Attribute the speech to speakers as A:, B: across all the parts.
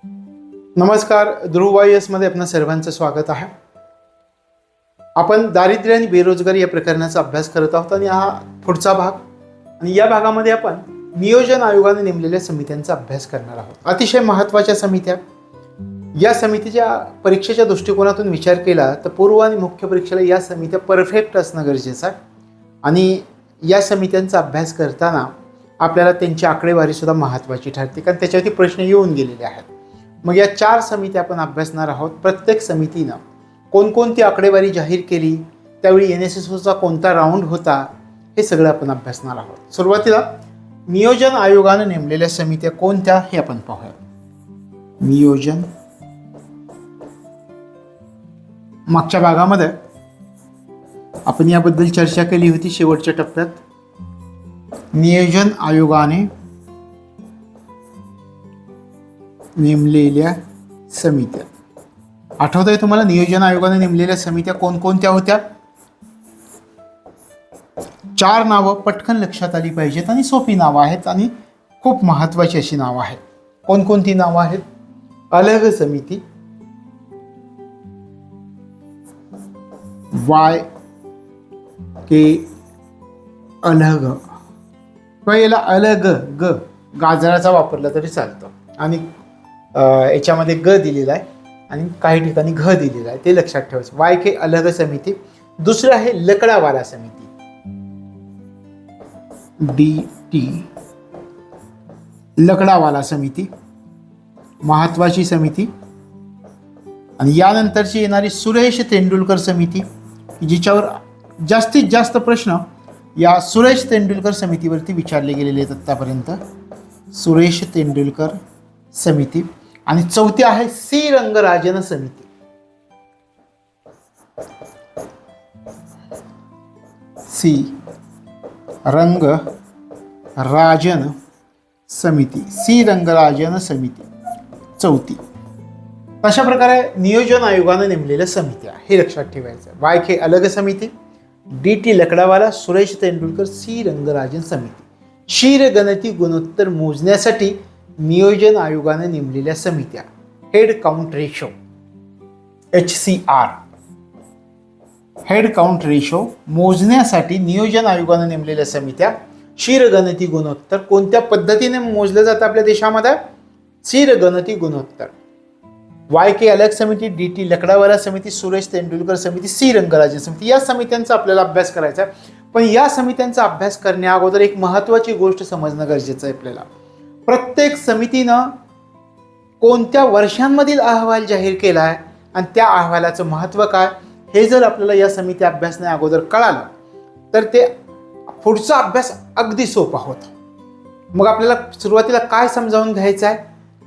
A: नमस्कार, ध्रुव वायस मध्ये आपणा सर्वांचं स्वागत आहे. आपण दारिद्र्य आणि बेरोजगारी या प्रकरणाचा अभ्यास करत आहोत आणि हा पुढचा भाग. आणि या भागामध्ये आपण नियोजन आयोगाने नेमलेल्या समित्यांचा अभ्यास करणार आहोत. अतिशय महत्त्वाच्या समित्या. या समितीच्या परीक्षेच्या दृष्टिकोनातून विचार केला तर पूर्व आणि मुख्य परीक्षेला या समित्या परफेक्ट असणं गरजेचं आहे. आणि या समित्यांचा अभ्यास करताना आपल्याला त्यांची आकडेवारी सुद्धा महत्त्वाची ठरते, कारण त्याच्यावरती प्रश्न येऊन गेलेले आहेत. मग या 4 समित्या आपण अभ्यासणार आहोत. प्रत्येक समितीनं कोणकोणती आकडेवारी जाहीर केली, त्यावेळी NSSOचा कोणता राऊंड होता, हे सगळं आपण अभ्यासणार आहोत. सुरुवातीला नियोजन आयोगाने नेमलेल्या समित्या कोणत्या हे आपण पाहूया. नियोजन, मागच्या भागामध्ये आपण याबद्दल चर्चा केली होती. शेवटच्या टप्प्यात नियोजन आयोगाने नेमलेल्या समित्या आठवत आहे तुम्हाला? नियोजन आयोगाने नेमलेल्या समित्या कोणकोणत्या होत्या? 4 नावं पटकन लक्षात आली पाहिजेत आणि सोपी नावं आहेत आणि खूप महत्त्वाची अशी नावं आहेत. कोणकोणती नावं आहेत? अलग समिती, YK अलग, किंवा याला अलग ग गाजराचा वापरला तरी चालतं, आणि याच्यामध्ये ग दिलेला आहे आणि काही ठिकाणी घ दिलेला आहे, ते लक्षात ठेवायचं. YK अलग समिती. दुसरं आहे लकडावाला समिती, DT लकडावाला समिती, महत्वाची समिती. आणि यानंतरची येणारी सुरेश तेंडुलकर समिती, जिच्यावर जास्तीत जास्त प्रश्न या सुरेश तेंडुलकर समितीवरती विचारले गेलेले आहेत आतापर्यंत. सुरेश तेंडुलकर समिती. आणि चौथी आहे C रंगराजन समिती. C रंगराजन समिती, C रंगराजन समिती चौथी. अशा प्रकारे नियोजन आयोगाने नेमलेल्या समित्या, हे लक्षात ठेवायचं. YK अलग समिती, DT लकडावाला, सुरेश तेंडुलकर, C रंगराजन समिती. क्षीरगणती गुणोत्तर मोजण्यासाठी नियोजन आयोगाने नेमलेल्या समित्या. Head count ratio, HCR, head count ratio मोजण्यासाठी नियोजन आयोगाने नेमलेल्या समित्या. क्षीरगणती गुणोत्तर कोणत्या पद्धतीने मोजलं जातं आपल्या देशामध्ये? क्षीरगणती गुणोत्तर. YK अलग समिती, DT लकडावाला समिती, सुरेश तेंडुलकर समिती, C रंगराजन समिती, या समित्यांचा आपल्याला अभ्यास करायचा आहे. पण या समित्यांचा अभ्यास करण्या अगोदर एक महत्त्वाची गोष्ट समजणं गरजेचं आहे आपल्याला. प्रत्येक समितीनं कोणत्या वर्षांमधील अहवाल जाहीर केला आहे आणि त्या अहवालाचं महत्त्व काय, हे जर आपल्याला या समिती अभ्यासण्या अगोदर कळालं तर ते पुढचा अभ्यास अगदी सोपा होता. मग आपल्याला सुरुवातीला काय समजावून घ्यायचं आहे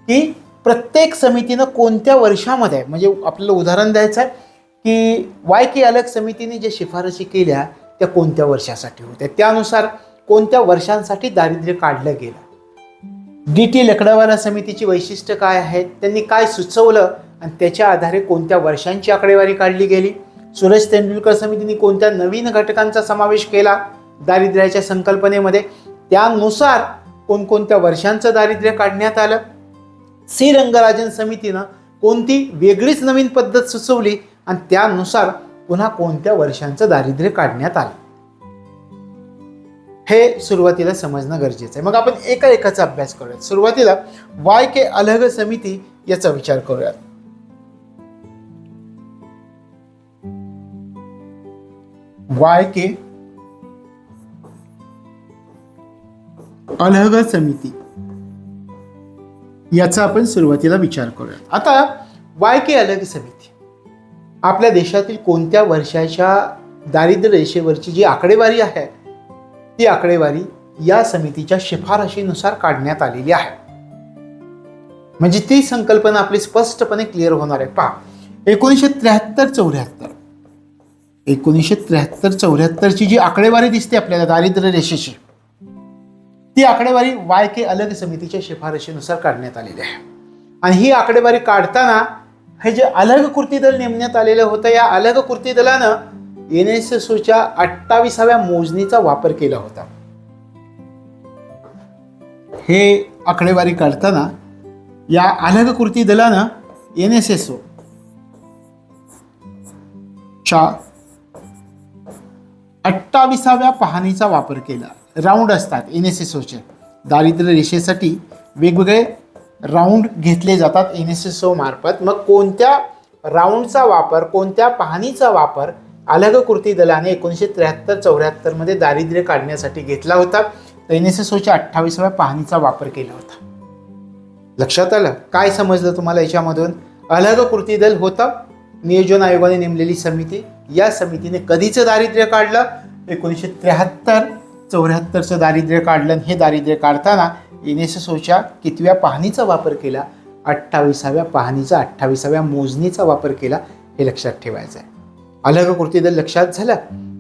A: की प्रत्येक समितीनं कोणत्या वर्षामध्ये, म्हणजे आपल्याला उदाहरण द्यायचं आहे की YK अलग समितीने जे शिफारशी केल्या त्या कोणत्या वर्षासाठी होत्या, त्यानुसार कोणत्या वर्षांसाठी दारिद्र्य काढलं गेलं. DT लकडावाला समितीची वैशिष्ट्य काय आहेत, त्यांनी काय सुचवलं आणि त्याच्या आधारे कोणत्या वर्षांची आकडेवारी काढली गेली. सुरेश तेंडुलकर समितीने कोणत्या नवीन घटकांचा समावेश केला दारिद्र्याच्या संकल्पनेमध्ये, त्यानुसार कोणकोणत्या वर्षांचं दारिद्र्य काढण्यात आलं. C रंगराजन समितीनं कोणती वेगळीच नवीन पद्धत सुचवली आणि त्यानुसार पुन्हा कोणत्या वर्षांचं दारिद्र्य काढण्यात आलं. हे सुरुवातीला समजणं गरजेचं आहे. मग आपण एका एकाचा अभ्यास करूयात. सुरुवातीला YK अलग समिती याचा विचार करूयात. YK अलग समिती याचा आपण सुरुवातीला विचार करूया. आता YK अलग समिती आपल्या देशातील कोणत्या वर्षाच्या दारिद्र्य रेषेवरची जी आकडेवारी आहे ती आकडेवारी या समितीच्या शिफारशीनुसार काढण्यात आलेली आहे. म्हणजे ती संकल्पना आपली स्पष्टपणे क्लिअर होणार आहे. पहा, 1973-74ची जी आकडेवारी दिसते आपल्याला दारिद्र्य रेषेची, ती आकडेवारी YK अलग समितीच्या शिफारशीनुसार काढण्यात आलेली आहे. आणि ही आकडेवारी काढताना हे जे अलग कृती दल नेमण्यात आलेलं होतं, या अलग कृती दलानं NSSOच्या 28व्या मोजणीचा वापर केला होता. हे आकडेवारी काढताना या अलग कृती दलानं NSSO च्या 28व्या पाहणीचा वापर केला. राऊंड असतात NSSOचे. दारिद्र्य रेषेसाठी वेगवेगळे राऊंड घेतले जातात NSSO मार्फत. मग कोणत्या राऊंडचा वापर, कोणत्या पाहणीचा वापर अलग कृती दलाने 1973-74 मध्ये दारिद्र्य काढण्यासाठी घेतला होता? तर NSSOच्या 28व्या पाहणीचा वापर केला होता. लक्षात आलं? काय समजलं तुम्हाला याच्यामधून? अलग कृती दल होता, नियोजन आयोगाने नेमलेली समिती. या समितीने कधीचं दारिद्र्य काढलं? 1973-74चं दारिद्र्य काढलं. हे दारिद्र्य काढताना NSSOच्या कितव्या पाहणीचा वापर केला? 28व्या पाहणीचा, 28व्या मोजणीचा वापर केला. हे लक्षात ठेवायचं आहे. अलग कृती दल लक्षात झालं.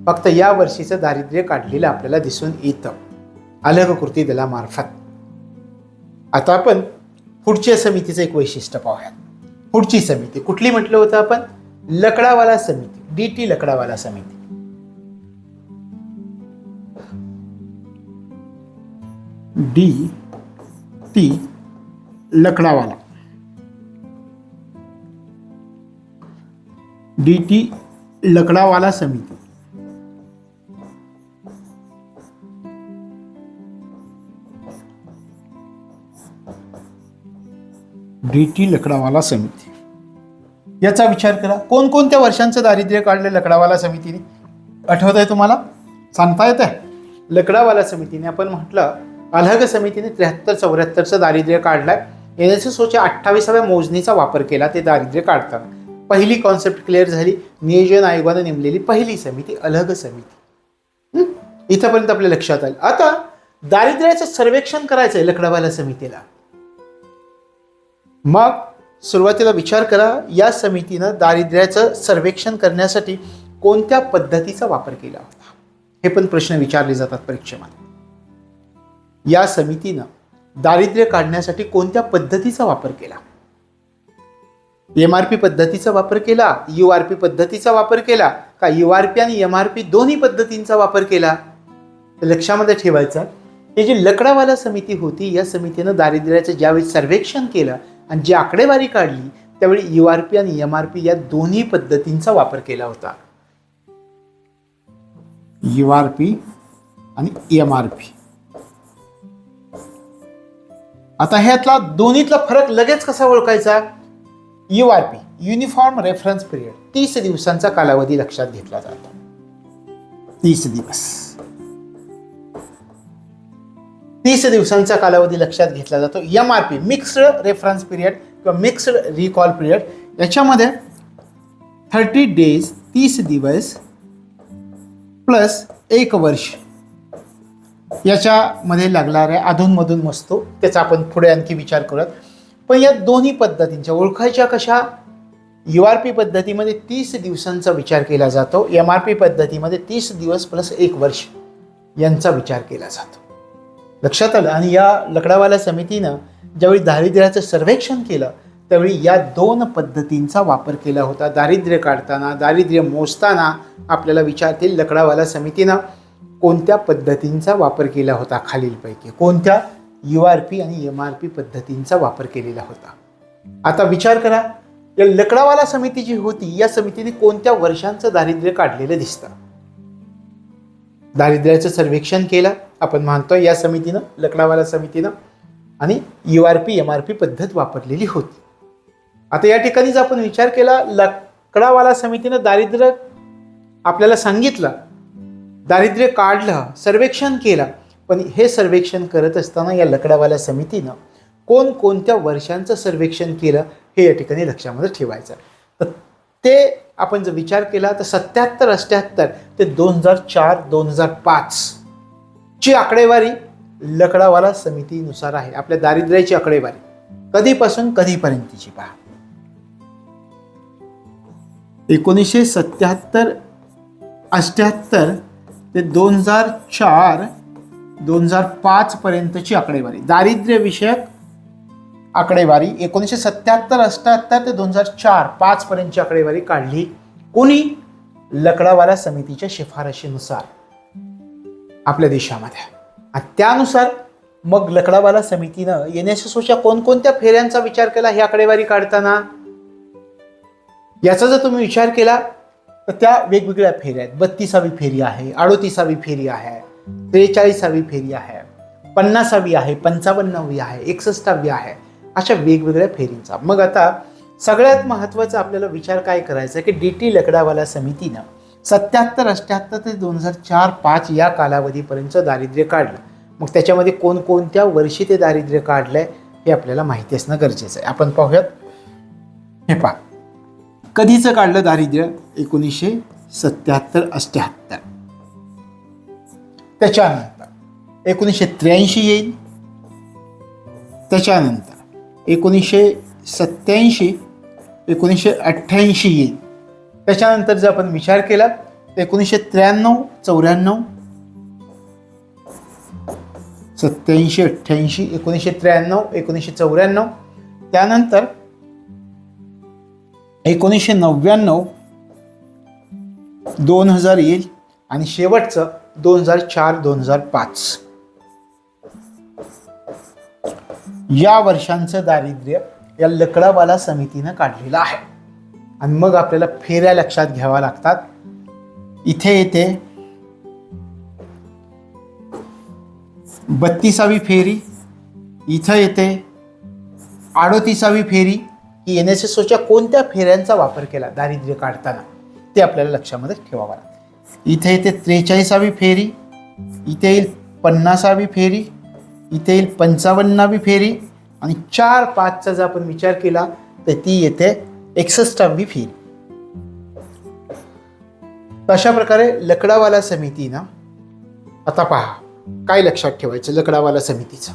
A: फक्त या वर्षीचं दारिद्र्य काढलेलं आपल्याला दिसून येतं अलग कृती दलामार्फत. आता आपण पुढच्या समितीचं एक वैशिष्ट्य पाहूयात. पुढची समिती कुठली म्हटलं होतं आपण? लकडावाला समिती, DT लकडावाला समिती. DT लकडावाला, DT लकडावाला समिती. DT लकडावाला समिती याचा विचार करा. कोणकोणत्या वर्षांचं दारिद्र्य काढलं लकडावाला समितीने? आठवत आहे तुम्हाला? सांगता येत आहे? लकडावाला समितीने आपण म्हटलं अलग समितीने 73-74चं दारिद्र्य काढलंय. NSSOच्या 28व्या मोजणीचा वापर केला ते दारिद्र्य काढताना. पहिली कॉन्सेप्ट क्लिअर झाली. नियोजन आयोगाने नेमलेली पहिली समिती अलग समिती. इथंपर्यंत आपल्या लक्षात आलं. आता दारिद्र्याचं सर्वेक्षण करायचं आहे लकडावाला समितीला. मग सुरुवातीला विचार करा, या समितीनं दारिद्र्याचं सर्वेक्षण करण्यासाठी कोणत्या पद्धतीचा वापर केला होता? हे पण प्रश्न विचारले जातात परीक्षेमध्ये. या समितीनं दारिद्र्य काढण्यासाठी कोणत्या पद्धतीचा वापर केला? MRP पद्धतीचा वापर केला, URP पद्धतीचा वापर केला का URP आणि MRP दोन्ही पद्धतींचा वापर केला? लक्षामध्ये ठेवायचं. ही जी लकडावाला समिती होती, या समितीनं दारिद्र्याचं ज्यावेळी सर्वेक्षण केलं आणि जी आकडेवारी काढली त्यावेळी URP आणि MRP या दोन्ही पद्धतींचा वापर केला होता. URP आणि MRP. आता ह्यातला दोन्हीतला फरक लगेच कसा ओळखायचा? URP युनिफॉर्म रेफरन्स पिरियड 30 दिवसांचा कालावधी लक्षात घेतला जातो. 30 दिवस, 30 दिवसांचा कालावधी लक्षात घेतला जातो. MRP मिक्स्ड रेफरन्स पिरियड किंवा मिक्स्ड रिकॉल पिरियड, याच्यामध्ये 30 डेज 30 दिवस प्लस 1 वर्ष याच्यामध्ये लागणाऱ्या अधूनमधून वस्तू, त्याचा आपण पुढे आणखी विचार करूयात. पण या दोन्ही पद्धतींच्या ओळखायच्या कशा? URP पद्धतीमध्ये 30 दिवसांचा विचार केला जातो. MRP पद्धतीमध्ये 30 दिवस प्लस 1 वर्ष यांचा विचार केला जातो. लक्षात आलं? आणि या लकडावाला समितीनं ज्यावेळी दारिद्र्याचं सर्वेक्षण केलं त्यावेळी या दोन पद्धतींचा वापर केला होता. दारिद्र्य काढताना, दारिद्र्य मोजताना आपल्याला विचारतील लकडावाला समितीनं कोणत्या पद्धतींचा वापर केला होता? खालीलपैकी कोणत्या? URP आणि MRP पद्धतींचा वापर केलेला होता. आता विचार करा, या लकडावाला समिती जी होती या समितीने कोणत्या वर्षांचं दारिद्र्य काढलेलं दिसतं? दारिद्र्याचं सर्वेक्षण केलं आपण म्हणतोय या समितीनं, लकडावाला समितीनं, आणि URP MRP पद्धत वापरलेली होती. आता या ठिकाणीच आपण विचार केला, लकडावाला समितीनं दारिद्र्य आपल्याला सांगितलं, दारिद्र्य काढलं, सर्वेक्षण केलं, पण हे सर्वेक्षण करत असताना या लकडावाला समितीनं कोणकोणत्या वर्षांचं सर्वेक्षण केलं हे या ठिकाणी लक्षामध्ये ठेवायचं. तर ते आपण जर विचार केला तर 77-78 ते 2004-2005 ची आकडेवारी लकडावाला समितीनुसार आहे. आपल्या दारिद्र्याची आकडेवारी कधीपासून कधीपर्यंतची पहा. 1977-78 ते 2004-2005 पर्यंतची आकडेवारी, दारिद्र्य विषयक आकडेवारी 1977-78 ते 2004-05 पर्यंतची आकडेवारी काढली कोणी? लकडावाला समितीच्या शिफारशीनुसार आपल्या देशामध्ये. आणि त्यानुसार मग लकडावाला समितीनं NSSOच्या कोणकोणत्या फेऱ्यांचा विचार केला ही आकडेवारी काढताना? याचा जर तुम्ही विचार केला तर त्या वेगवेगळ्या फेऱ्या आहेत. 32वी फेरी आहे, 38वी फेरी आहे, 43वी फेरी आहे, 50वी आहे, 55वी आहे, 61वी आहे, अशा वेगवेगळ्या फेरींचा. मग आता सगळ्यात महत्त्वाचा आपल्याला विचार काय करायचा आहे की DT लकडावाला समितीनं 77, 88 ते 2004-05 या कालावधीपर्यंत दारिद्र्य काढलं. मग त्याच्यामध्ये कोणकोणत्या वर्षी ते दारिद्र्य काढलंय हे आपल्याला माहिती असणं गरजेचं आहे. आपण पाहूयात. हे पहा, कधीचं काढलं दारिद्र्य? 1977-88. त्याच्यानंतर 1983 येईल, त्याच्यानंतर 1987, 1988 येईल. त्याच्यानंतर जर आपण विचार केला तर 1993, 94, 87, 88, 1993, 1994, त्यानंतर 1999, 2000 येईल आणि शेवटचं 2004-2005 या वर्षांचं दारिद्र्य या लकडावाला समितीनं काढलेलं आहे. आणि मग आपल्याला फेऱ्या लक्षात घ्याव्या लागतात. इथे येते 32वी फेरी, इथं येते 38वी फेरी. की NSSOच्या कोणत्या फेऱ्यांचा वापर केला दारिद्र्य काढताना ते आपल्याला लक्षामध्ये ठेवावं लागतं. इथे येते 43वी फेरी, इथे येईल 50वी फेरी, इथे येईल 55वी फेरी आणि 4-5चा जर आपण विचार केला तर ती येते 61वी फेरी. अशा प्रकारे लकडावाला समितीनं, आता पहा काय लक्षात ठेवायचं लकडावाला समितीचं.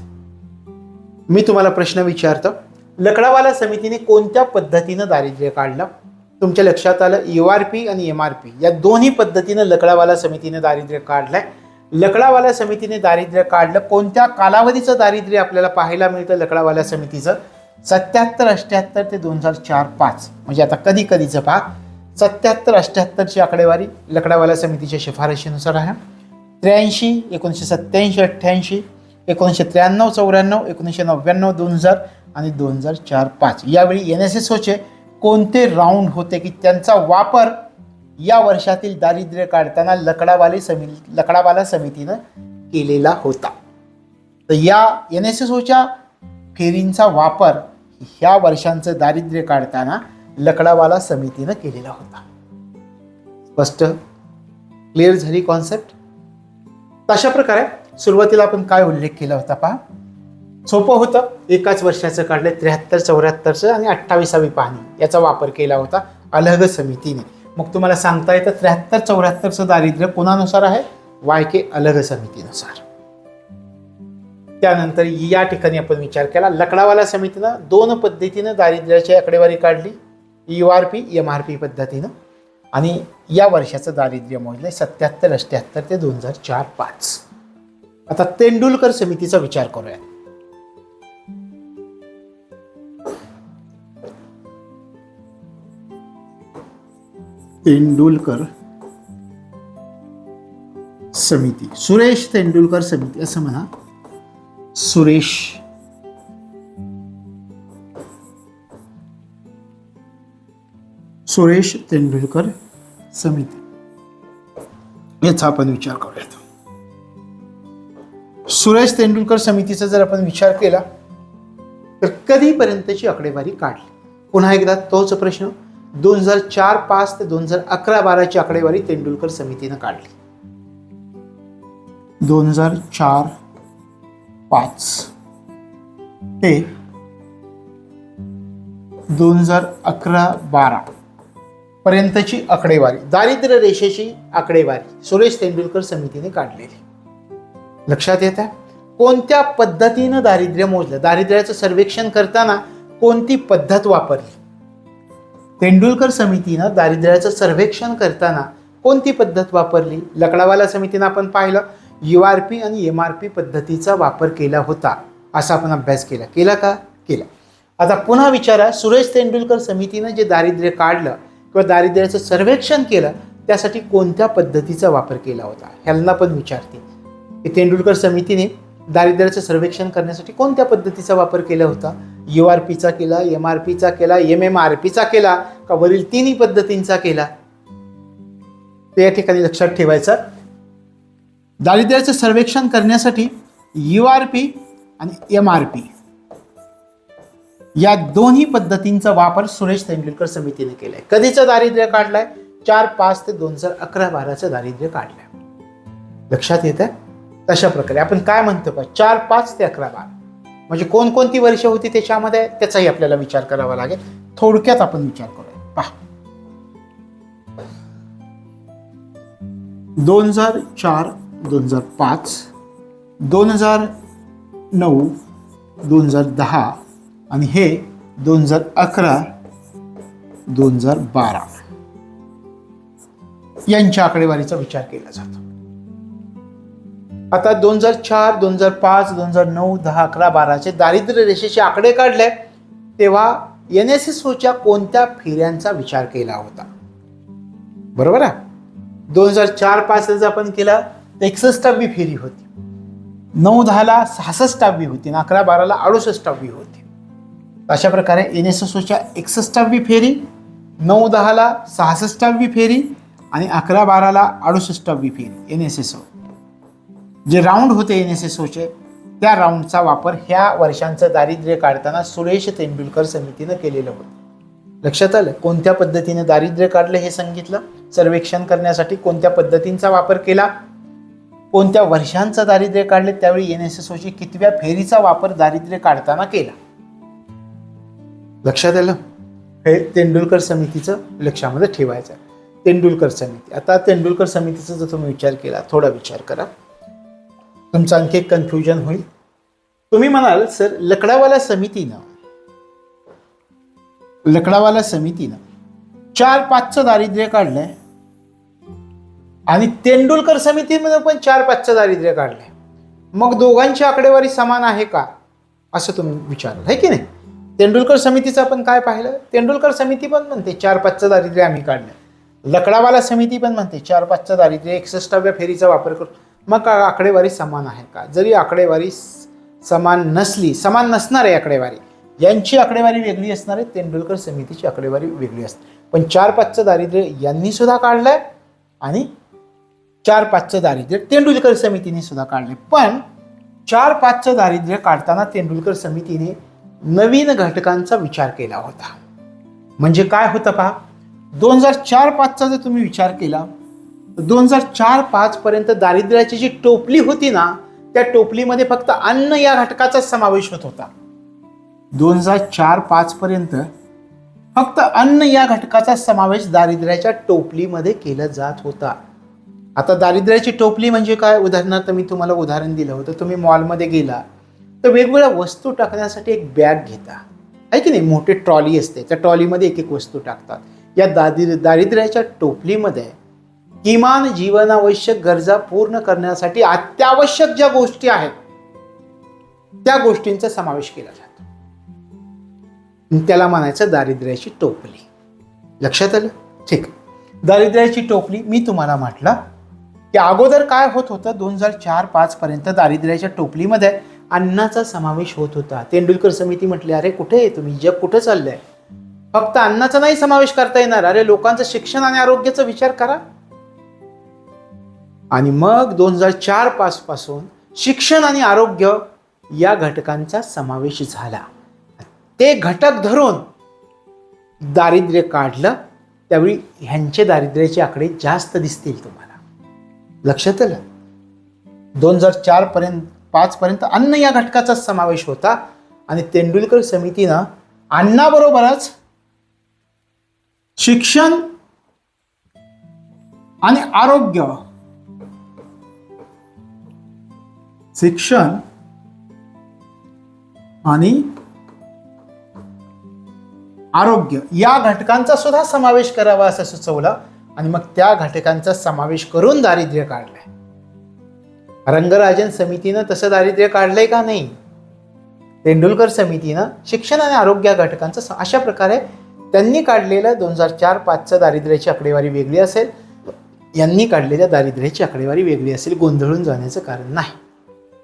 A: मी तुम्हाला प्रश्न विचारतो, लकडावाला समितीने कोणत्या पद्धतीनं दारिद्र्य काढलं? तुमच्या लक्षात आलं URP आणि MRP या दोन्ही पद्धतीनं लकडावाला समितीने दारिद्र्य काढलंय. लकडावाला समितीने दारिद्र्य काढलं. कोणत्या कालावधीचं दारिद्र्य आपल्याला पाहायला मिळतं लकडावाला समितीचं? 77, 88 ते 2004-05. म्हणजे आता कधी कधीचं पहा, 77, 88ची आकडेवारी लकडावाला समितीच्या शिफारशीनुसार आहे. 83, 1987, 88, 1993, 94, 1999, 2000 आणि 2004-05 यावेळी NSSOचे कोणते राऊंड होते की त्यांचा वापर या वर्षातील दारिद्र्य काढताना लकडावाला समितीनं केलेला होता. तर या NSSOच्या फेरींचा वापर ह्या वर्षांचं दारिद्र्य काढताना लकडावाला समितीनं केलेला होता. स्पष्ट क्लिअर झाली कॉन्सेप्ट? अशा प्रकारे सुरुवातीला आपण काय उल्लेख केला होता पहा, सोपं होतं. एकाच वर्षाचं काढलं 73, 74चं आणि 28वी पाहणी याचा वापर केला होता अलग समितीने. मग तुम्हाला सांगता येतं 73, 74चं दारिद्र्य कोणानुसार आहे? YK अलग समितीनुसार. त्यानंतर या ठिकाणी आपण विचार केला लकडावाला समितीनं दोन पद्धतीनं दारिद्र्याची आकडेवारी काढली, URP, MRP पद्धतीनं, आणि या वर्षाचं दारिद्र्य मोजलंय 77, 88 ते 2004-05. आता तेंडुलकर समितीचा विचार करूया. तेंडुलकर समिती, सुरेश तेंडुलकर समिती असं म्हणा. सुरेश तेंडुलकर समिती याचा आपण विचार करूयात. सुरेश तेंडुलकर समितीचा जर आपण विचार केला तर कधीपर्यंतची आकडेवारी काढली? पुन्हा एकदा तोच प्रश्न. 2004-05 ते 2011-12ची आकडेवारी तेंडुलकर समितीनं काढली. 2004-05 ते 2011-12 पर्यंतची आकडेवारी, दारिद्र्य रेषेची आकडेवारी सुरेश तेंडुलकर समितीने काढलेली. लक्षात येत आहे? कोणत्या पद्धतीनं दारिद्र्य मोजलं? दारिद्र्याचं सर्वेक्षण करताना कोणती पद्धत वापरली? तेंडुलकर समितीनं दारिद्र्याचं सर्वेक्षण करताना कोणती पद्धत वापरली? लकडावाला समितीनं आपण पाहिलं URP आणि MRP पद्धतीचा वापर केला होता, असा आपण अभ्यास केला. केला का? केला. आता पुन्हा विचारा, सुरेश तेंडुलकर समितीनं जे दारिद्र्य काढलं किंवा दारिद्र्याचं सर्वेक्षण केलं त्यासाठी कोणत्या पद्धतीचा वापर केला होता? ह्यांना पण विचारते की तेंडुलकर समितीने दारिद्र्याचं सर्वेक्षण करण्यासाठी कोणत्या पद्धतीचा वापर केला होता? URPचा केला, MRPचा केला, MMRPचा केला का वरील तिन्ही पद्धतींचा केला? ते या ठिकाणी लक्षात ठेवायचं. दारिद्र्याचं सर्वेक्षण करण्यासाठी URP आणि MRP या दोन्ही पद्धतींचा वापर सुरेश तेंडुलकर समितीने केलाय. कधीचं दारिद्र्य काढलाय? 4-5 ते 2011-12चं दारिद्र्य काढलंय. लक्षात येत आहे? तशा प्रकारे आपण काय म्हणतो का 4-5 ते 11-12 म्हणजे कोणकोणती वर्ष होती त्याच्यामध्ये, त्याचाही आपल्याला विचार करावा लागेल. थोडक्यात आपण विचार करूया. पहा, 2004, 2005, 2009, 2010 आणि हे 2011, 2012 यांच्या आकडेवारीचा विचार केला जातो. आता 2004, 2005, 2009, 10, 11, 12चे दारिद्र्य रेषेचे आकडे काढले तेव्हा NSSOच्या कोणत्या फेऱ्यांचा विचार केला होता? बरोबर आहे. 2004-5 आपण केला तर 61वी फेरी होती, 9-10ला 66वी होती, 11-12ला 68वी होती. अशा प्रकारे NSSOच्या 61वी फेरी, 9-10ला 66वी फेरी आणि 11-12ला 68वी फेरी NSSO जे राऊंड होते NSSOचे त्या राऊंडचा वापर ह्या वर्षांचं दारिद्र्य काढताना सुरेश तेंडुलकर समितीनं केलेलं होतं. लक्षात आलं? कोणत्या पद्धतीने दारिद्र्य काढलं हे सांगितलं. सर्वेक्षण करण्यासाठी कोणत्या पद्धतींचा वापर केला, कोणत्या वर्षांचं दारिद्र्य काढले, त्यावेळी NSSOची कितव्या फेरीचा वापर दारिद्र्य काढताना केला. लक्षात आलं? हे तेंडुलकर समितीचं लक्षामध्ये ठेवायचं. तेंडुलकर समिती. आता तेंडुलकर समितीचा जर तुम्ही विचार केला, थोडा विचार करा, तुमचं आणखी एक कन्फ्युजन होईल. तुम्ही म्हणाल सर लकडावाला समितीनं 4-5चं दारिद्र्य काढलंय आणि तेंडुलकर समितीमध्ये पण 4-5चं दारिद्र्य काढलंय, मग दोघांची आकडेवारी समान आहे का असं तुम्ही विचारलं आहे की नाही? तेंडुलकर समितीचं आपण काय पाहिलं? तेंडुलकर समिती पण म्हणते 4-5चं दारिद्र्य आम्ही काढलं, लकडावाला समिती पण म्हणते 4-5चं दारिद्र्य 61व्या फेरीचा वापर करून. मग आकडेवारी समान आहे का? जरी आकडेवारी समान नसणार आहे आकडेवारी, यांची आकडेवारी वेगळी असणार आहे, तेंडुलकर समितीची आकडेवारी वेगळी असते. पण 4-5चं दारिद्र्य यांनी सुद्धा काढलंय आणि 4-5चं दारिद्र्य तेंडुलकर समितीने सुद्धा काढलंय. पण 4-5चं दारिद्र्य काढताना तेंडुलकर समितीने नवीन घटकांचा विचार केला होता. म्हणजे काय होतं पहा, 2004-5चा जर तुम्ही विचार केला 2004-5 पर्यंत दारिद्र्याची जी टोपली होती ना, त्या टोपलीमध्ये फक्त अन्न या घटकाचा समावेश होत होता. 2004-5 पर्यंत फक्त अन्न या घटकाचा समावेश दारिद्र्याच्या टोपलीमध्ये केला जात होता. आता दारिद्र्याची टोपली म्हणजे काय? उदाहरणार्थ मी तुम्हाला उदाहरण दिलं होतं. तुम्ही मॉलमध्ये गेला तर वेगवेगळ्या वस्तू टाकण्यासाठी एक बॅग घेता आहे की नाही, मोठी ट्रॉली असते, त्या ट्रॉलीमध्ये एक एक वस्तू टाकतात. या दारिद्र्याच्या टोपलीमध्ये किमान जीवनावश्यक गरजा पूर्ण करण्यासाठी अत्यावश्यक ज्या गोष्टी आहेत त्या गोष्टींचा समावेश केला जातो. त्याला म्हणायचं दारिद्र्याची टोपली. लक्षात आलं? ठीक. दारिद्र्याची टोपली मी तुम्हाला म्हटलं की अगोदर काय होत होतं, 2004-5 पर्यंत दारिद्र्याच्या टोपलीमध्ये अन्नाचा समावेश होत होता. तेंडुलकर समिती म्हटली अरे कुठे आहे तुम्ही, जग कुठे चाललंय, फक्त अन्नाचा नाही समावेश करता येणार, अरे लोकांचं शिक्षण आणि आरोग्याचा विचार करा. आणि मग 2004-5 पासून शिक्षण आणि आरोग्य या घटकांचा समावेश झाला. ते घटक धरून दारिद्र्य काढलं, त्यावेळी ह्यांचे दारिद्र्याचे आकडे जास्त दिसतील तुम्हाला. लक्षात आलं? 2004-5 पर्यंत अन्न या घटकाचा समावेश होता आणि तेंडुलकर समितीनं अन्नाबरोबरच शिक्षण आणि आरोग्य या घटकांचा सुद्धा समावेश करावा असं सुचवलं आणि मग त्या घटकांचा समावेश करून दारिद्र्य काढलंय. रंगराजन समितीनं तसं दारिद्र्य काढलंय का? नाही. तेंडुलकर समितीनं शिक्षण आणि आरोग्य घटकांचं अशा प्रकारे त्यांनी काढलेलं 2004-5चं दारिद्र्याची आकडेवारी वेगळी असेल, यांनी काढलेल्या दारिद्र्याची आकडेवारी वेगळी असेल. गोंधळून जाण्याचं कारण नाही.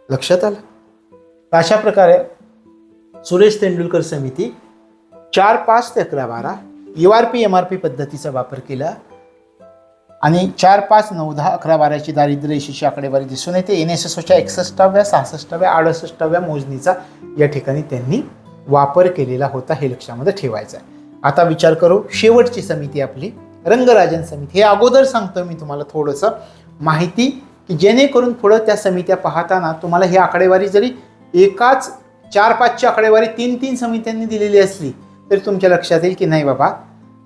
A: लक्षात आलं? तर अशा प्रकारे सुरेश तेंडुलकर समिती 4, 5 ते 11, 12 URP MRP पद्धतीचा वापर केला आणि 4, 5, 9, 10, 11, 12ची दारिद्र्य रेषेची आकडेवारी दिसून येते. NSSOच्या 61व्या, 66व्या, 68व्या मोजणीचा या ठिकाणी त्यांनी वापर केलेला होता, हे लक्षामध्ये ठेवायचं आहे. आता विचार करू शेवटची समिती आपली रंगराजन समिती. हे अगोदर सांगतो मी तुम्हाला थोडंसं माहिती, की जेणेकरून पुढं त्या समित्या पाहताना तुम्हाला ही आकडेवारी जरी एकाच 4-5ची आकडेवारी 3-3 समित्यांनी दिलेली असली तरी तुमच्या लक्षात येईल की नाही बाबा,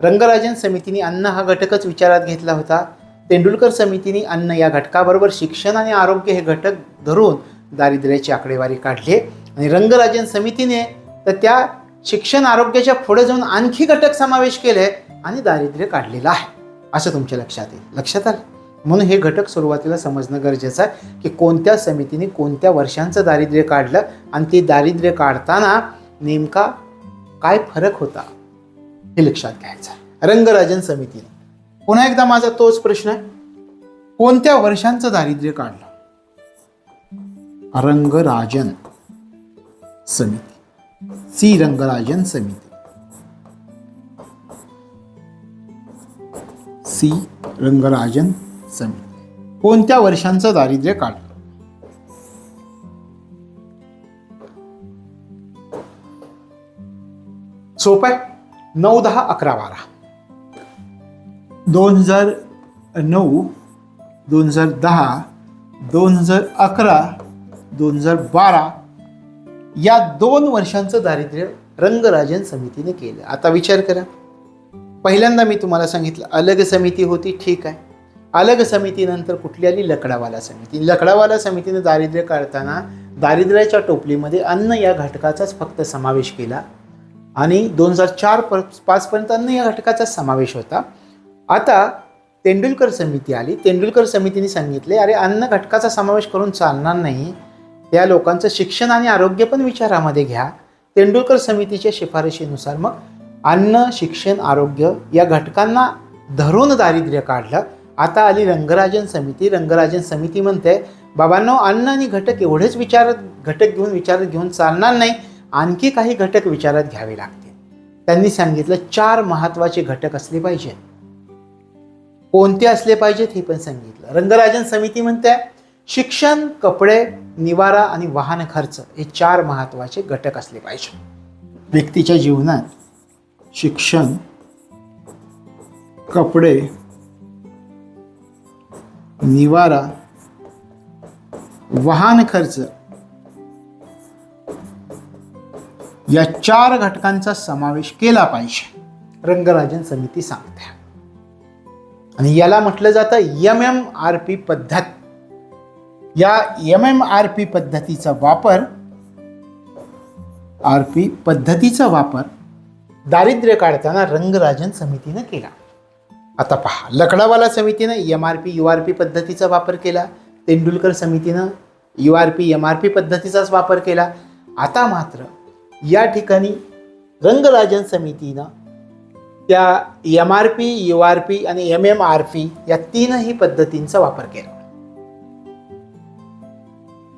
A: रंगराजन समितीने अन्न हा घटकच विचारात घेतला होता. तेंडुलकर समितीने अन्न या घटकाबरोबर शिक्षण आणि आरोग्य हे घटक धरून दारिद्र्याची आकडेवारी काढली आणि रंगराजन समितीने तर त्या शिक्षण आरोग्याच्या पुढे जाऊन आणखी घटक समावेश केले आणि दारिद्र्य काढलेलं आहे, असं तुमच्या लक्षात येईल. लक्षात आलं? म्हणून हे घटक सुरुवातीला समजणं गरजेचं आहे की कोणत्या समितीने कोणत्या वर्षांचं दारिद्र्य काढलं आणि ते दारिद्र्य काढताना नेमका काय फरक होता हे लक्षात घ्यायचं आहे. रंगराजन समितीने पुन्हा एकदा माझा तोच प्रश्न आहे, कोणत्या वर्षांचं दारिद्र्य काढलं? रंगराजन समिती, सी रंगराजन समिती, सी रंगराजन समिती कोणत्या वर्षांचं दारिद्र्य काढलं? सोपं आहे. 9, 10, 11, 12 2009, 2010, 2011, 2012 या 2 वर्षांचं दारिद्र्य रंगराजन समितीने केलं. आता विचार करा, पहिल्यांदा मी तुम्हाला सांगितलं अलग समिती होती, ठीक आहे. अलग समितीनंतर कुठली आली? लकडावाला समिती. लकडावाला समितीने दारिद्र्य काढताना दारिद्र्याच्या टोपलीमध्ये अन्न या घटकाचाच फक्त समावेश केला आणि 2004-5 पर्यंत अन्न या घटकाचा समावेश होता. आता तेंडुलकर समिती आली. तेंडुलकर समितीने सांगितले अरे अन्न घटकाचा समावेश करून चालणार नाही, त्या लोकांचं शिक्षण आणि आरोग्य पण विचारामध्ये घ्या. तेंडुलकर समितीच्या शिफारशीनुसार मग अन्न, शिक्षण, आरोग्य या घटकांना धरून दारिद्र्य काढलं. आता आली रंगराजन समिती. रंगराजन समिती म्हणते बाबांनो, अन्न आणि घटक एवढेच विचारात घेऊन चालणार नाही, आणखी काही घटक विचारात घ्यावे लागतील. त्यांनी सांगितलं 4 महत्त्वाचे घटक असले पाहिजेत. कोणते असले पाहिजेत हे पण सांगितलं. रंगराजन समिती म्हणते शिक्षण, कपडे, निवारा आणि वाहन खर्च हे 4 महत्त्वाचे घटक असले पाहिजे. व्यक्तीच्या जीवनात शिक्षण, कपडे, निवारा, वाहन खर्च या 4 घटकांचा समावेश केला पाहिजे, रंगराजन समिती सांगते. आणि याला म्हटलं जातं MMRP पद्धत. या MMRP पद्धतीचा वापर दारिद्र्य काढताना रंगराजन समितीने केला. आता पहा, लकडावाला समितीनं MRP URP पद्धतीचा वापर केला. तेंडुलकर समितीनं URP MRP पद्धतीचाच वापर केला. आता मात्र या ठिकाणी रंगराजन समितीनं त्या MRP, URP आणि MMRP या 3ही पद्धतींचा वापर केला.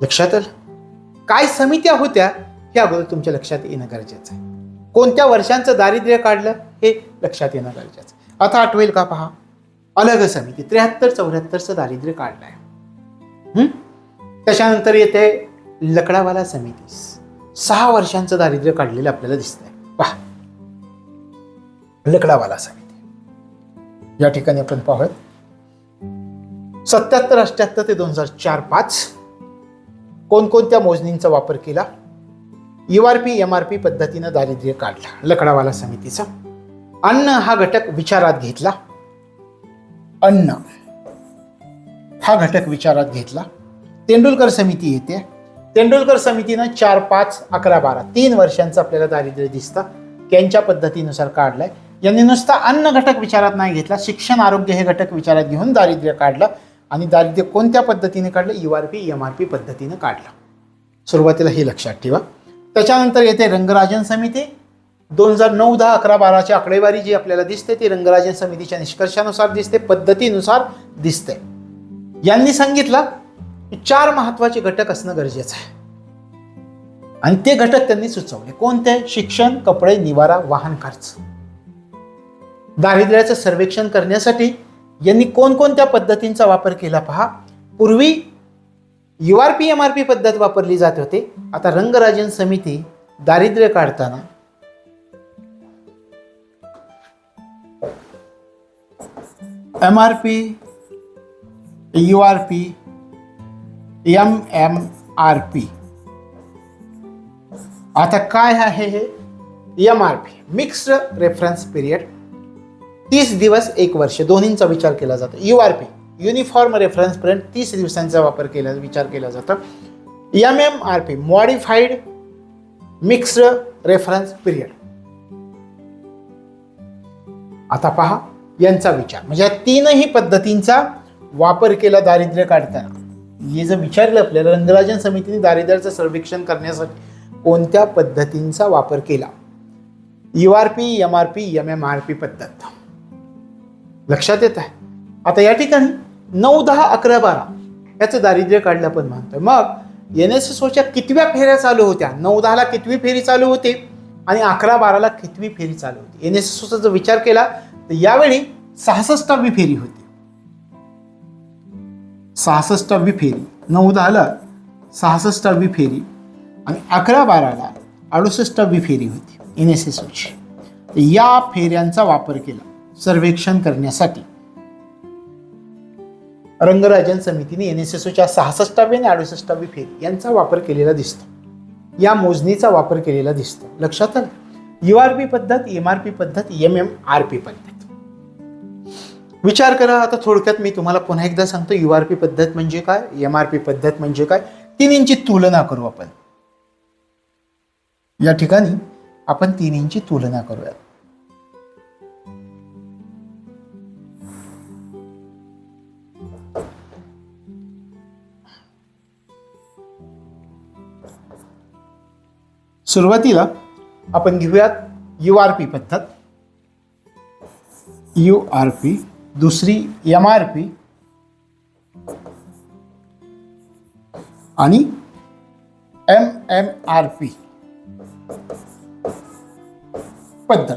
A: लक्षात आलं? काय समित्या होत्या हे अगोदर तुमच्या लक्षात येणं गरजेचं आहे. कोणत्या वर्षांचं दारिद्र्य काढलं हे लक्षात येणं गरजेचं आहे. आता आठवेल का पहा, अलग समिती 73-74चं दारिद्र्य काढलंय. त्याच्यानंतर येते लकडावाला समिती, 6 वर्षांचं दारिद्र्य काढलेलं आपल्याला दिसतंय. पहा, लकडावाला समिती या ठिकाणी आपण पाहूयात 77-88 ते 2004-5 कोणकोणत्या मोजणींचा वापर केला? URP MRP पद्धतीनं दारिद्र्य काढला लकडावाला समितीचा. अन्न हा घटक विचारात घेतला. अन्न हा घटक विचारात घेतला. तेंडुलकर समिती येते. तेंडुलकर समितीनं 4, 5, 11, 12 3 वर्षांचं आपल्याला दारिद्र्य दिसतं. त्यांच्या पद्धतीनुसार काढलंय. यांनी नुसता अन्न घटक विचारात नाही घेतला, शिक्षण, आरोग्य हे घटक विचारात घेऊन दारिद्र्य काढलं. आणि दारिद्र्य कोणत्या पद्धतीने काढलं? URP MRP पद्धतीने काढलं. सुरुवातीला हे लक्षात ठेवा. त्याच्यानंतर येते रंगराजन समिती. 2009, 10, 11, 12ची आकडेवारी जी आपल्याला दिसते ती रंगराजन समितीच्या निष्कर्षानुसार दिसते, पद्धतीनुसार दिसते. यांनी सांगितलं की 4 महत्त्वाचे घटक असणं गरजेचं आहे. आणि ते घटक त्यांनी सुचवले. कोणते? शिक्षण, कपडे, निवारा, वाहन खर्च. दारिद्र्याचं सर्वेक्षण करण्यासाठी यांनी कोणकोणत्या पद्धतींचा वापर केला पहा. पूर्वी URP MRP पद्धत वापरली जात होते. आता रंगराजन समिती दारिद्र्य काढताना MRP, URP, MMRP. आता काय आहे हे? MRP मिक्स्ड रेफरन्स पिरियड, 30 दिवस 1 वर्ष दोन्हींचा विचार केला जातो. URP युनिफॉर्म रेफरन्स पिरियड, 30 दिवसांचा विचार केला जातो. MMRP modified mixed reference period. आता पहा यांचा विचार, म्हणजे या तीनही पद्धतींचा वापर केला दारिद्र्य काढताना. हे जर विचारलं आपल्याला रंगराजन समितीने दारिद्र्याचं सर्वेक्षण करण्यासाठी कोणत्या पद्धतींचा वापर केला, URP, MRP, MMRP पद्धत. लक्षात येत आहे? आता या ठिकाणी 9, 10, 11, 12 याचं दारिद्र्य काढलं आपण म्हणतोय. मग NSSOच्या कितव्या फेऱ्या चालू होत्या? 9, 10ला कितवी फेरी चालू होती आणि 11, 12ला कितवी फेरी चालू होती? NSSOचा जर विचार केला तर यावेळी 66वी फेरी होती. 66वी फेरी, 9, 10ला 66वी फेरी आणि 11, 12ला 68वी फेरी होती NSSOची. या फेऱ्यांचा वापर केला सर्वेक्षण करण्यासाठी. रंगराजन समितीने NSSOच्या 66वी आणि 68वी फेरी यांचा वापर केलेला दिसतो. या मोजणीचा वापर केलेला दिसतो. लक्षात आलं? URP पद्धत, MRP पद्धत, MMRP पद्धत. विचार करा. आता थोडक्यात मी तुम्हाला पुन्हा एकदा सांगतो, URP पद्धत म्हणजे काय, MRP पद्धत म्हणजे काय, तिन्हींची तुलना करू आपण. या ठिकाणी आपण तिन्हींची तुलना करूया. सुरुवातीला आपण घेऊयात URP पद्धत. URP, दुसरी MRP आणि MMRP पद्धत.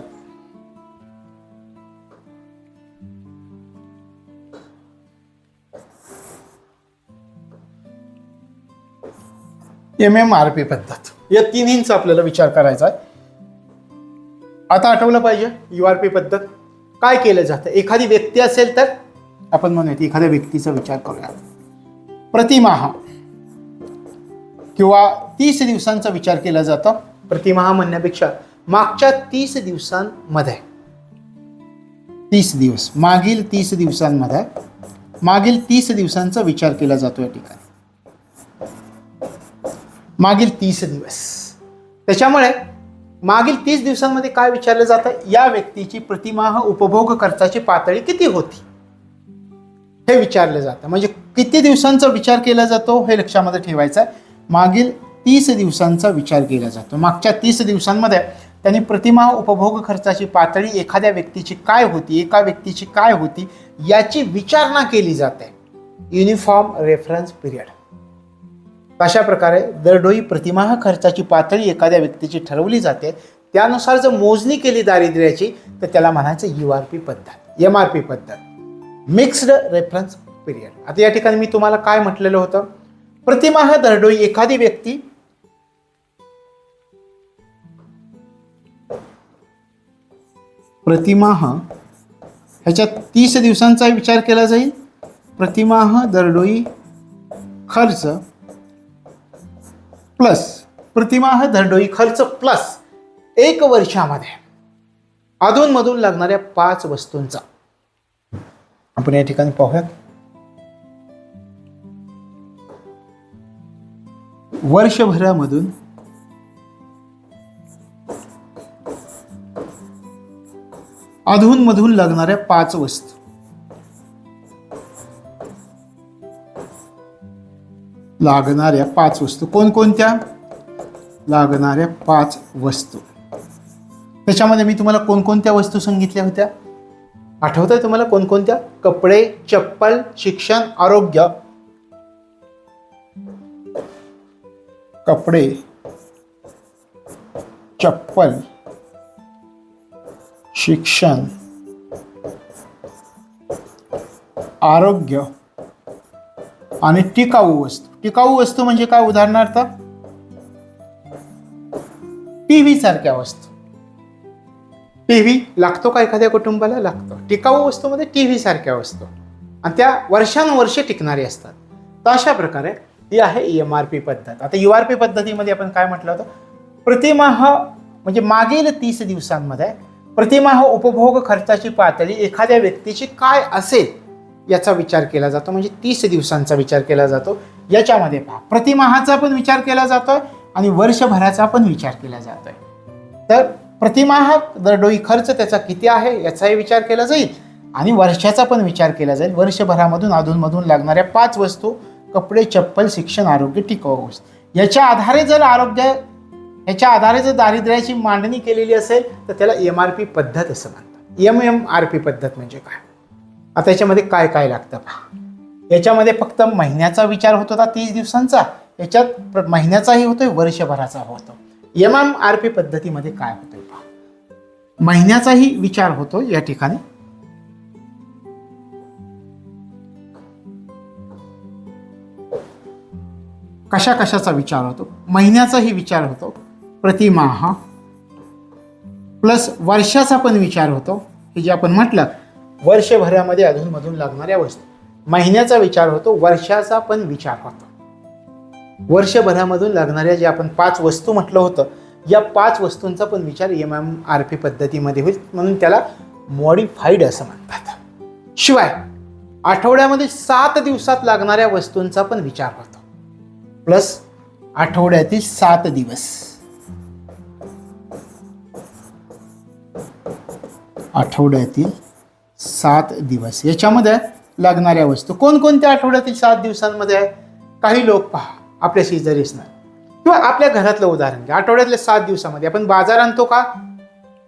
A: MMRP पद्धत, या तिन्हींचा आपल्याला विचार करायचा आहे. आता आठवलं पाहिजे URP पद्धत काय केलं जातं. एखादी व्यक्ती असेल तर आपण म्हणूयात एखाद्या व्यक्तीचा विचार करूया. प्रतिमाह किंवा 30 दिवसांचा विचार केला जातो. प्रतिमाह म्हणण्यापेक्षा मागच्या 30 दिवसांमध्ये, 30 दिवस, मागील 30 दिवसांमध्ये, मागील 30 दिवसांचा विचार केला जातो. या ठिकाणी मागील 30 दिवस. त्याच्यामुळे मागील 30 दिवसांमध्ये काय विचारलं जातं, या व्यक्तीची प्रतिमाह उपभोग खर्चाची पातळी किती होती हे विचारलं जातं. म्हणजे किती दिवसांचा विचार केला जातो हे लक्षामध्ये ठेवायचं आहे. मागील 30 दिवसांचा विचार केला जातो. मागच्या 30 दिवसांमध्ये त्यांनी प्रतिमाह उपभोग खर्चाची पातळी एखाद्या व्यक्तीची काय होती, एका व्यक्तीची काय होती याची विचारणा केली जाते. Uniform reference period. अशा प्रकारे दरडोई प्रतिमाह खर्चाची पातळी एखाद्या व्यक्तीची ठरवली जाते. त्यानुसार जर मोजणी केली दारिद्र्याची तर त्याला म्हणायचं URP पद्धत, MRP पद्धत, मिक्स्ड रेफरन्स पिरियड. आता या ठिकाणी मी तुम्हाला काय म्हटलेलं होतं, प्रतिमाह दरडोई एखादी व्यक्ती प्रतिमाह ह्याच्यात 30 दिवसांचा विचार केला जाईल. प्रतिमाह दरडोई खर्च प्लस प्रतिमाह दरडोई खर्च प्लस 1 वर्षामध्ये अधूनमधून लागणाऱ्या 5 वस्तूंचा आपण या ठिकाणी पाहूयात. वर्षभरामधून अधूनमधून लागणाऱ्या 5 वस्तू. लागणाऱ्या 5 वस्तू कोणकोणत्या? लागणाऱ्या 5 वस्तू. त्याच्यामध्ये मी तुम्हाला कोणकोणत्या वस्तू सांगितल्या होत्या आठवतंय तुम्हाला? कोणकोणत्या? कपडे, चप्पल, शिक्षण, आरोग्य. कपडे, चप्पल, शिक्षण, आरोग्य आणि टिकाऊ वस्तू. टिकाऊ वस्तू म्हणजे काय? उदाहरणार्थ टीव्ही सारख्या वस्तू. टीव्ही लागतो का एखाद्या कुटुंबाला? लागतो. टिकाऊ वस्तूमध्ये टीव्ही सारख्या वस्तू आणि त्या वर्षानुवर्षे टिकणारी असतात. तर अशा प्रकारे ही आहे EMRP पद्धत. आता URP पद्धतीमध्ये आपण काय म्हटलं होतं? प्रतिमाह म्हणजे मागील 30 दिवसांमध्ये प्रतिमाह उपभोग खर्चाची पातळी एखाद्या व्यक्तीची काय असेल याचा विचार केला जातो. म्हणजे 30 दिवसांचा विचार केला जातो. याच्यामध्ये पहा, प्रतिमाहाचा पण विचार केला जातोय आणि वर्षभराचा पण विचार केला जातोय. तर प्रतिमाह दरडोई खर्च त्याचा किती आहे याचाही विचार केला जाईल आणि वर्षाचा पण विचार केला जाईल. वर्षभरामधून अधूनमधून लागणाऱ्या 5 वस्तू, कपडे, चप्पल, शिक्षण, आरोग्य, टिकाऊ वस्तू, याच्या आधारे जर दारिद्र्याची मांडणी केलेली असेल तर त्याला EMRP पद्धत असं म्हणतात. MMRP पद्धत म्हणजे काय? आता याच्यामध्ये काय काय लागतं पहा. याच्यामध्ये फक्त महिन्याचा विचार होत होता 30 दिवसांचा, याच्यात महिन्याचाही होतोय, वर्षभराचा होतो. MMRP पद्धतीमध्ये काय होतोय पहा, महिन्याचाही विचार होतो. या ठिकाणी कशाचा विचार होतो? महिन्याचाही विचार होतो, प्रतिमाह प्लस वर्षाचा पण विचार होतो. हे जे आपण म्हटलं वर्षभरामध्ये अधूनमधून लागणाऱ्या वस्तू. महिन्याचा विचार होतो, वर्षाचा पण विचार होतो. वर्षभरामधून लागणाऱ्या जे आपण 5 वस्तू म्हटलं होतं, या 5 वस्तूंचा पण विचार MMRP पद्धतीमध्ये होईल, म्हणून त्याला मॉडिफाईड असं म्हणतात. शिवाय आठवड्यामध्ये 7 दिवसात लागणाऱ्या वस्तूंचा पण विचार होतो, प्लस आठवड्यातील 7 दिवस. आठवड्यातील 7 दिवस याच्यामध्ये लागणाऱ्या वस्तू कोणकोणत्या आठवड्यातील 7 दिवसांमध्ये आहे? काही लोक पहा, आपल्या शेजारीच नाही किंवा आपल्या घरातलं उदाहरण घ्या. आठवड्यातल्या 7 दिवसामध्ये आपण बाजार आणतो का?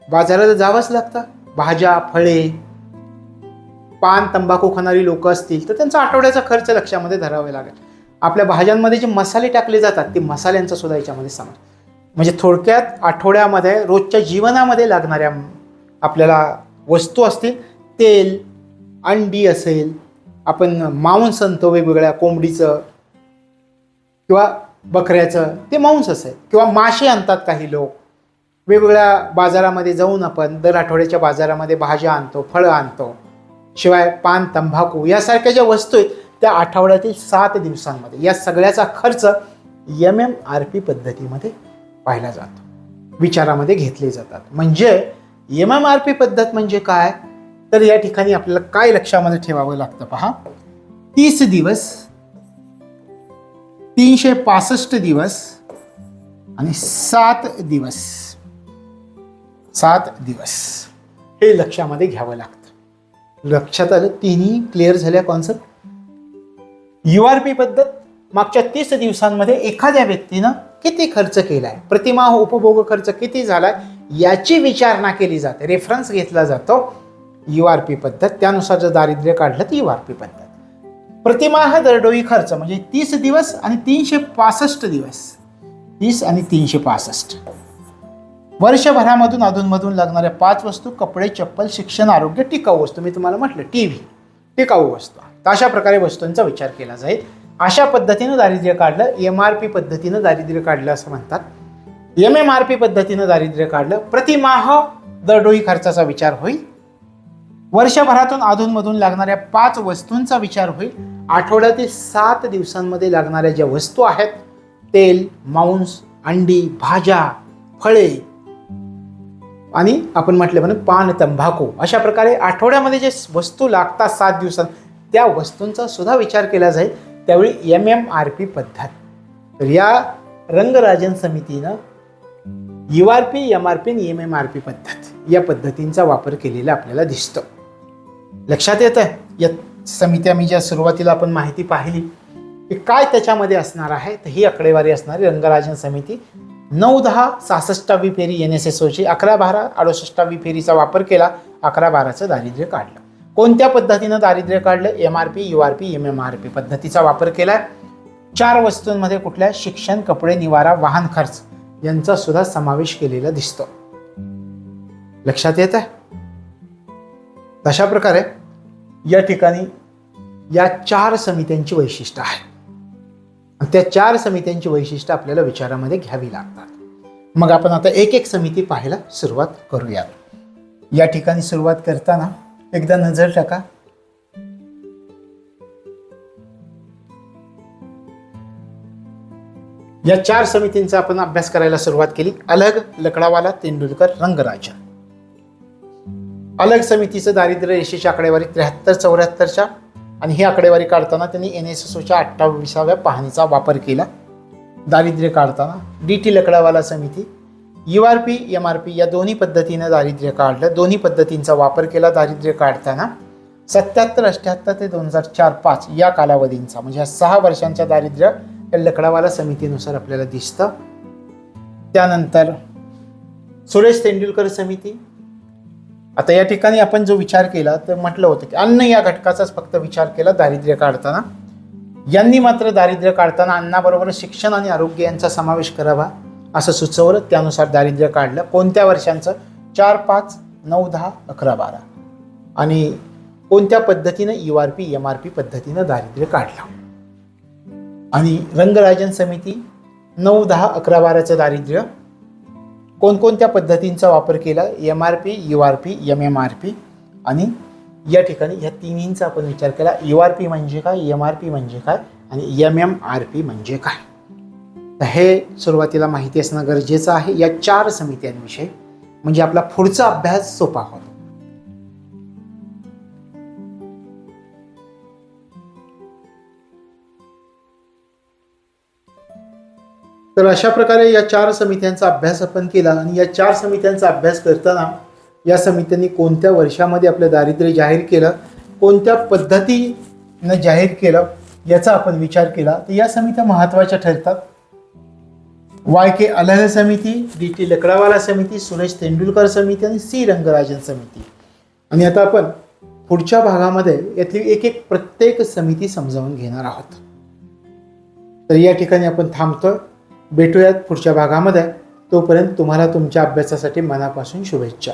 A: बाजाराला जावंच लागतं. भाज्या, फळे, पान, तंबाखू खाणारी लोक असतील तर त्यांचा आठवड्याचा खर्च लक्षामध्ये धरावा लागेल. आपल्या भाज्यांमध्ये जे मसाले टाकले जातात ते मसाल्यांचा सुद्धा याच्यामध्ये समावेश. म्हणजे थोडक्यात आठवड्यामध्ये रोजच्या जीवनामध्ये लागणाऱ्या आपल्याला वस्तू असतील, तेल, अंडी असेल, आपण मांस आणतो वेगवेगळ्या कोंबडीचं किंवा बकऱ्याचं, ते मांस असेल, किंवा मासे आणतात काही लोक. वेगवेगळ्या बाजारामध्ये जाऊन आपण दर आठवड्याच्या बाजारामध्ये भाज्या आणतो, फळं आणतो. शिवाय पान, तंबाखू यासारख्या ज्या वस्तू आहेत त्या आठवड्यातील 7 दिवसांमध्ये या सगळ्याचा खर्च MMRP पद्धतीमध्ये पाहिला जातो, विचारामध्ये घेतले जातात. म्हणजे MMRP पद्धत म्हणजे काय? तर या ठिकाणी आपल्याला काय लक्षामध्ये ठेवावं लागतं पहा. 30 दिवस, 365 दिवस आणि 7 दिवस. 7 दिवस हे लक्षामध्ये घ्यावं लागतं. लक्षात आलं? तिन्ही क्लिअर झाल्या कॉन्सेप्ट. URP पद्धत मागच्या 30 दिवसांमध्ये एखाद्या व्यक्तीनं किती खर्च केलाय, प्रतिमाह उपभोग खर्च किती झालाय याची विचारणा केली जाते, रेफरन्स घेतला जातो URP पद्धत. त्यानुसार जर दारिद्र्य काढलं तर URP पद्धत. प्रतिमाह दरडोई खर्च म्हणजे 30 दिवस आणि 365 दिवस. 30 आणि 365 वर्षभरामधून अधूनमधून लागणाऱ्या 5 वस्तू, कपडे, चप्पल, शिक्षण, आरोग्य, टिकाऊ वस्तू. मी तुम्हाला म्हटलं टीव्ही, टिकाऊ वस्तू. तर अशा प्रकारे वस्तूंचा विचार केला जाईल. अशा पद्धतीनं दारिद्र्य काढलं. MRP पद्धतीनं दारिद्र्य काढलं असं म्हणतात. MMRP पद्धतीनं दारिद्र्य काढलं. प्रतिमाह दरडोई खर्चाचा विचार होईल. वर्षभरातून अधूनमधून लागणाऱ्या 5 वस्तूंचा विचार होईल. आठवड्यातील 7 दिवसांमध्ये लागणाऱ्या ज्या वस्तू आहेत, तेल, मांस, अंडी, भाज्या, फळे आणि आपण म्हटलं म्हणून पान, तंबाखू, अशा प्रकारे आठवड्यामध्ये जे वस्तू लागतात 7 दिवसांत त्या वस्तूंचा सुद्धा विचार केला जाईल. त्यावेळी MMRP पद्धत. तर या रंगराजन समितीनं URP, MRP आणि MMRP पद्धत या पद्धतींचा वापर केलेला आपल्याला दिसतो. लक्षात येत आहे? या समित्या मी ज्या सुरुवातीला आपण माहिती पाहिली की काय त्याच्यामध्ये असणार आहे, तर ही आकडेवारी असणारी रंगराजन समिती 9-10 66वी फेरी NSSOची, 11-12 68वी फेरीचा वापर केला. 11-12चं दारिद्र्य काढलं. कोणत्या पद्धतीनं दारिद्र्य काढलं? MRP, URP, MMRP पद्धतीचा वापर केला. 4 वस्तूंमध्ये कुठल्या? शिक्षण, कपडे, निवारा, वाहन खर्च यांचा सुद्धा समावेश केलेला दिसतो. लक्षात येत आहे? तशा प्रकारे या ठिकाणी या 4 समित्यांची वैशिष्ट्य आहे. आणि त्या 4 समित्यांची वैशिष्ट्य आपल्याला विचारामध्ये घ्यावी लागतात. मग आपण आता एक एक समिती पाहायला सुरुवात करूयात. या ठिकाणी सुरुवात करताना एकदा नजर टाका. या 4 समितींचा आपण अभ्यास करायला सुरुवात केली. अलग, लकडावाला, तेंडुलकर, रंगराजन. अलग समितीचं दारिद्र्य रेषेची आकडेवारी 73-74च्या आणि ही आकडेवारी काढताना त्यांनी NSSOच्या 28व्या पाहणीचा वापर केला. दारिद्र्य काढताना DT लकडावाला समिती URP MRP या दोन्ही पद्धतीने दारिद्र्य काढलं. दोन्ही पद्धतींचा वापर केला दारिद्र्य काढताना. 77-78 ते 2004-05 या कालावधींचा म्हणजे या 6 वर्षांच्या दारिद्र्य या लकडावाला समितीनुसार आपल्याला दिसतं. त्यानंतर सुरेश तेंडुलकर समिती. आता या ठिकाणी आपण जो विचार केला तर म्हटलं होतं की अन्न या घटकाचाच फक्त विचार केला दारिद्र्य काढताना. यांनी मात्र दारिद्र्य काढताना अन्नाबरोबर शिक्षण आणि आरोग्य यांचा समावेश करावा असं सुचवलं. त्यानुसार दारिद्र्य काढलं. कोणत्या वर्षांचं? 4, 5, 9, 10, 11, 12 आणि कोणत्या पद्धतीनं? URP MRP पद्धतीनं दारिद्र्य काढलं. आणि रंगराजन समिती 9, 10, 11, 12चं दारिद्र्य कोणकोणत्या पद्धतींचा वापर केला? MRP URP MMRP आणि या ठिकाणी या तिन्हींचा आपण विचार केला. URP म्हणजे काय, MRP म्हणजे काय आणि MMRP म्हणजे काय. तर हे सुरुवातीला माहिती असणं गरजेचं आहे या 4 समित्यांविषयी, म्हणजे आपला पुढचा अभ्यास सोपा होतो. तर अशा प्रकारे या 4 समित्यांचा अभ्यास आपण केला. आणि या 4 समित्यांचा अभ्यास करताना या समित्यांनी कोणत्या वर्षामध्ये आपलं दारिद्र्य जाहीर केलं, कोणत्या पद्धतीनं जाहीर केलं याचा आपण विचार केला. तर या समित्या महत्त्वाच्या ठरतात. YK अलह समिती, DT लकडावाला समिती, सुरेश तेंडुलकर समिती आणि C रंगराजन समिती. आणि आता आपण पुढच्या भागामध्ये यातली एक एक प्रत्येक समिती समजावून घेणार आहोत. तर या ठिकाणी आपण थांबतोय. भेटूयात पुढच्या भागामध्ये. तोपर्यंत तुम्हाला तुमच्या अभ्यासासाठी मनापासून शुभेच्छा.